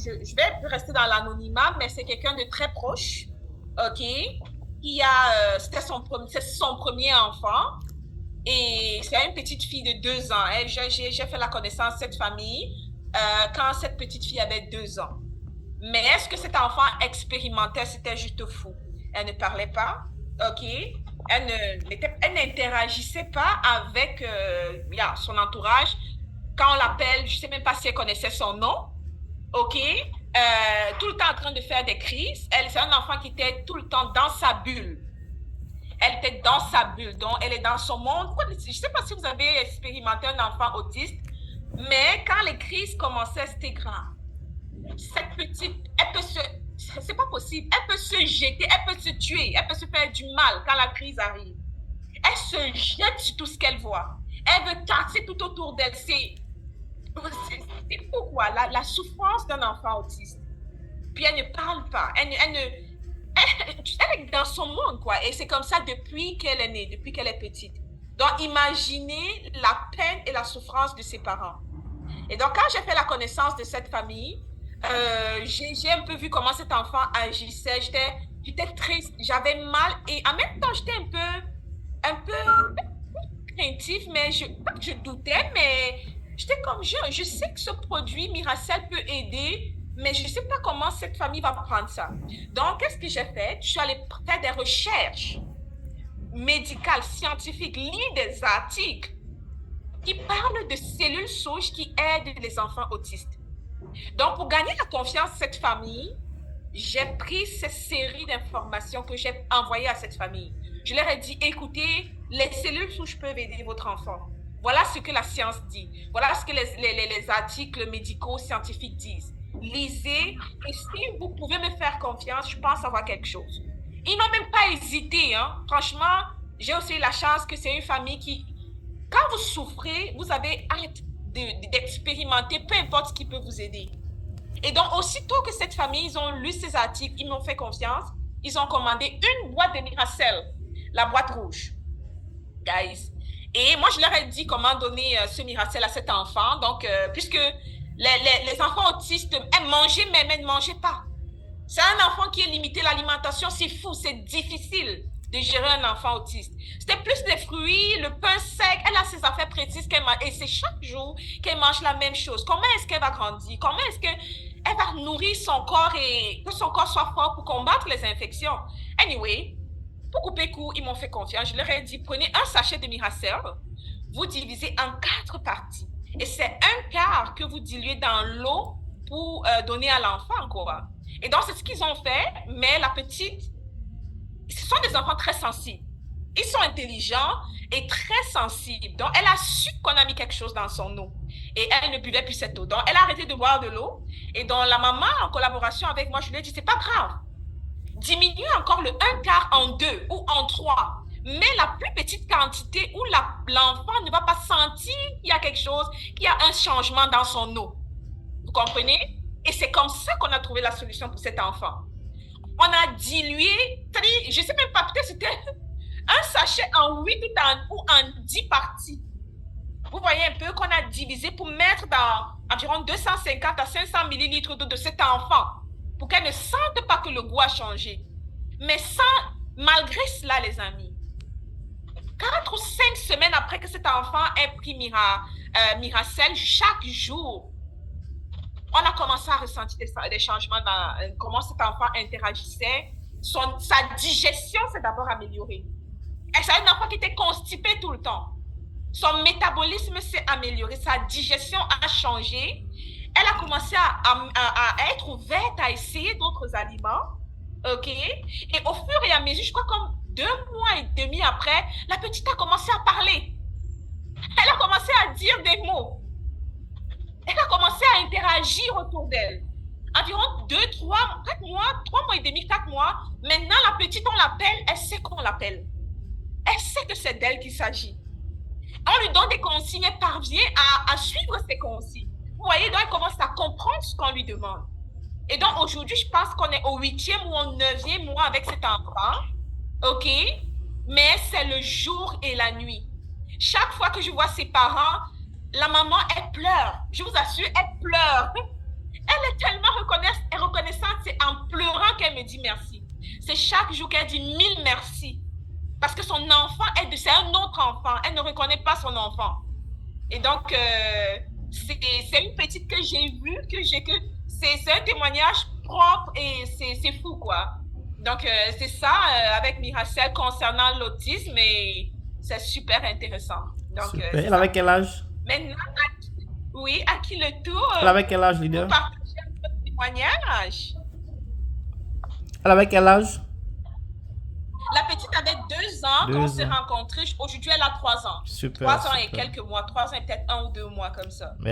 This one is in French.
je vais rester dans l'anonymat, mais c'est quelqu'un de très proche, OK, c'est son premier enfant, et c'est une petite fille de 2 ans. J'ai fait la connaissance de cette famille quand cette petite fille avait 2 ans. Mais est-ce que cet enfant expérimentait? C'était juste fou. Elle ne parlait pas, OK? Elle n'interagissait pas avec son entourage. Quand on l'appelle, je ne sais même pas si elle connaissait son nom, OK? Tout le temps en train de faire des crises. C'est un enfant qui était tout le temps dans sa bulle. Elle était dans sa bulle, donc elle est dans son monde. Je ne sais pas si vous avez expérimenté un enfant autiste, mais quand les crises commençaient, c'était grave. Cette petite, c'est pas possible, elle peut se jeter, elle peut se tuer, elle peut se faire du mal quand la crise arrive. Elle se jette sur tout ce qu'elle voit. Elle veut casser tout autour d'elle. C'est pourquoi la souffrance d'un enfant autiste. Puis elle ne parle pas. Elle est dans son monde, quoi. Et c'est comme ça depuis qu'elle est née, depuis qu'elle est petite. Donc, imaginez la peine et la souffrance de ses parents. Et donc, quand j'ai fait la connaissance de cette famille, j'ai un peu vu comment cet enfant agissait. J'étais triste, j'avais mal et en même temps, j'étais un peu craintif, mais pas que je doutais, mais j'étais comme je sais que ce produit Miracel peut aider, mais je ne sais pas comment cette famille va prendre ça. Donc, qu'est-ce que j'ai fait? Je suis allée faire des recherches médicales, scientifiques, lire des articles qui parlent de cellules souches qui aident les enfants autistes. Donc, pour gagner la confiance de cette famille, j'ai pris cette série d'informations que j'ai envoyées à cette famille. Je leur ai dit, écoutez, les cellules souches peuvent aider votre enfant. Voilà ce que la science dit. Voilà ce que les articles médicaux scientifiques disent. Lisez, et si vous pouvez me faire confiance, je pense avoir quelque chose. Ils n'ont même pas hésité. Hein. Franchement, j'ai aussi la chance que c'est une famille qui, quand vous souffrez, vous avez hâte d'expérimenter, peu importe ce qui peut vous aider. Et donc, aussitôt que cette famille, ils ont lu ces articles, ils m'ont fait confiance, ils ont commandé une boîte de Miracel, la boîte rouge, guys. Et moi, je leur ai dit comment donner ce Miracel à cet enfant. Donc, puisque les enfants autistes aiment manger, mais ne mangeaient pas. C'est un enfant qui est limité à l'alimentation, c'est fou, c'est difficile de gérer un enfant autiste. C'était plus des fruits, le pain sec, elle a ses affaires précises qu'elle mange, et c'est chaque jour qu'elle mange la même chose. Comment est-ce qu'elle va grandir? Comment est-ce qu'elle va nourrir son corps et que son corps soit fort pour combattre les infections? Anyway, pour couper court, ils m'ont fait confiance. Je leur ai dit, prenez un sachet de Miracel, vous divisez en 4 parties. Et c'est un quart que vous diluez dans l'eau pour donner à l'enfant, quoi. Et donc, c'est ce qu'ils ont fait, mais la petite, ce sont des enfants très sensibles. Ils sont intelligents et très sensibles. Donc, elle a su qu'on a mis quelque chose dans son eau. Et elle ne buvait plus cette eau. Donc, elle a arrêté de boire de l'eau. Et donc, la maman, en collaboration avec moi, je lui ai dit, c'est pas grave. Diminuez encore le 1/4 en 2 ou en 3. Mais la plus petite quantité où l'enfant ne va pas sentir qu'il y a quelque chose, qu'il y a un changement dans son eau. Vous comprenez? Et c'est comme ça qu'on a trouvé la solution pour cet enfant. On a dilué, je ne sais même pas, peut-être c'était un sachet en 8 ou en 10 parties. Vous voyez un peu qu'on a divisé pour mettre dans environ 250 à 500 millilitres d'eau de cet enfant pour qu'elle ne sente pas que le goût a changé. Mais malgré cela, les amis, 4 ou 5 semaines après que cet enfant ait pris Miracel, chaque jour, on a commencé à ressentir des changements dans comment cet enfant interagissait. Sa digestion s'est d'abord améliorée. C'est un enfant qui était constipé tout le temps. Son métabolisme s'est amélioré, sa digestion a changé. Elle a commencé à être ouverte à essayer d'autres aliments. OK? Et au fur et à mesure, je crois comme 2 mois et demi après, la petite a commencé à parler. Elle a commencé à dire des mots. Elle a commencé à interagir autour d'elle. Environ 2, 3 mois, 3 mois et demi, 4 mois. Maintenant, la petite, on l'appelle, elle sait qu'on l'appelle. Elle sait que c'est d'elle qu'il s'agit. On lui donne des consignes, elle parvient à suivre ces consignes. Vous voyez, donc elle commence à comprendre ce qu'on lui demande. Et donc aujourd'hui, je pense qu'on est au 8e ou au 9e mois avec cet enfant. OK? Mais c'est le jour et la nuit. Chaque fois que je vois ses parents, la maman, elle pleure. Je vous assure, elle pleure. Elle est tellement reconnaissante dit merci. C'est chaque jour qu'elle dit 1000 merci. Parce que son enfant, c'est un autre enfant. Elle ne reconnaît pas son enfant. Et donc, c'est une petite que j'ai vue, c'est un témoignage propre et c'est fou, quoi. Donc, c'est ça avec Miracel concernant l'autisme et c'est super intéressant. Donc, Super. Elle avait quel âge? Maintenant, oui, à qui le tour? Elle avait quel âge, Pour leader? partager votre témoignage. Elle avait quel âge? La petite avait 2 ans quand on s'est 2 ans. rencontrés. Aujourd'hui, elle a 3 ans. Super, 3 ans et super. quelques mois. 3 ans et peut-être 1 ou 2 mois comme ça.